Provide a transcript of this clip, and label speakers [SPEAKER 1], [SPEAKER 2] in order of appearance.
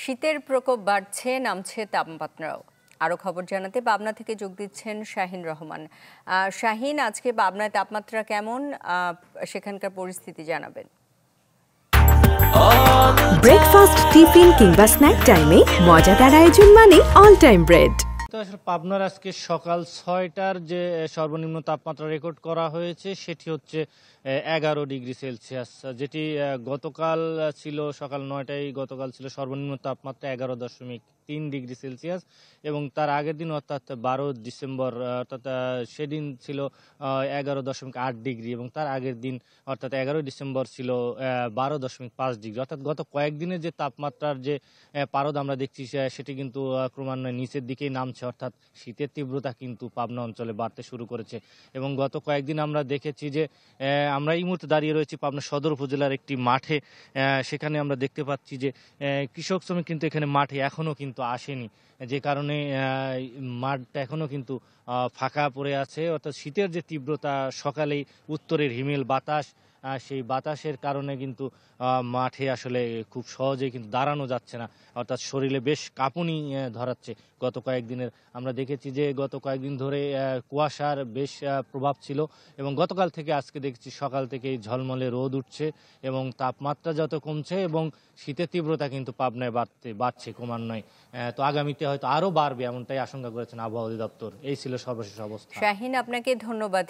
[SPEAKER 1] শীতের প্রকোপ বাড়ছে, নামছে তাপমাত্রাও। আরো খবর জানাতে পাবনা থেকে যোগ দিচ্ছেন শাহিন রহমান। শাহিন, আজকে পাবনায় তাপমাত্রা কেমন, সেখানকার পরিস্থিতি জানাবেন।
[SPEAKER 2] ব্রেকফাস্ট, টিফিন কিংবা স্ন্যাক টাইমে মজাদার আয়োজন মানে অল টাইম ব্রেড।
[SPEAKER 3] আসলে পাবনার আজকে সকাল 6টার যে সর্বনিম্ন তাপমাত্রা রেকর্ড করা হয়েছে সেটি হচ্ছে 11 ডিগ্রি সেলসিয়াস, যেটি গতকাল ছিল সকাল 9টায়। গতকাল ছিল সর্বনিম্ন তাপমাত্রা 11.3 ডিগ্রি সেলসিয়াস এবং তার আগের দিন অর্থাৎ 12 ডিসেম্বর অর্থাৎ সেদিন ছিল 11.8 ডিগ্রি এবং তার আগের দিন অর্থাৎ 11 ডিসেম্বর ছিল 12.5 ডিগ্রি। অর্থাৎ গত কয়েকদিনের যে তাপমাত্রার যে পারদ আমরা দেখছি সেটি কিন্তু ক্রমান্বয়ে নিচের দিকেই নামছে, অর্থাৎ শীতের তীব্রতা কিন্তু পাবনা অঞ্চলে বাড়তে শুরু করেছে। এবং গত কয়েকদিন আমরা দেখেছি যে আমরা এই মুহূর্তে দাঁড়িয়ে রয়েছি পাবনা সদর উপজেলার একটি মাঠে। সেখানে আমরা দেখতে পাচ্ছি যে কৃষক শ্রমিক কিন্তু এখানে মাঠে এখনও কিন্তু আসেনি, যে কারণে মাঠটা এখনও কিন্তু ফাঁকা পড়ে আছে। অর্থাৎ শীতের যে তীব্রতা, সকালেই উত্তরের হিমেল বাতাস, সেই বাতাসের কারণে কিন্তু মাঠে আসলে খুব সহজেই কিন্তু দাঁড়ানো যাচ্ছে না, অর্থাৎ শরীরে বেশ কাঁপুনি ধরাচ্ছে। গত কয়েকদিনের আমরা দেখেছি যে গত কয়েকদিন ধরে কুয়াশার বেশ প্রভাব ছিল এবং গতকাল থেকে আজকে দেখছি সকাল থেকেই ঝলমলে রোদ উঠছে এবং তাপমাত্রা যত কমছে এবং শীতের তীব্রতা কিন্তু পাবনায় বাড়ছে ক্রমান্বয়ে। তো আগামীতে হয়তো আরও বাড়বে এমনটাই আশঙ্কা করেছেন আবহাওয়া অধিদপ্তর। এই ছিল সর্বশেষ অবস্থা।
[SPEAKER 1] শাহিন, আপনাকে ধন্যবাদ।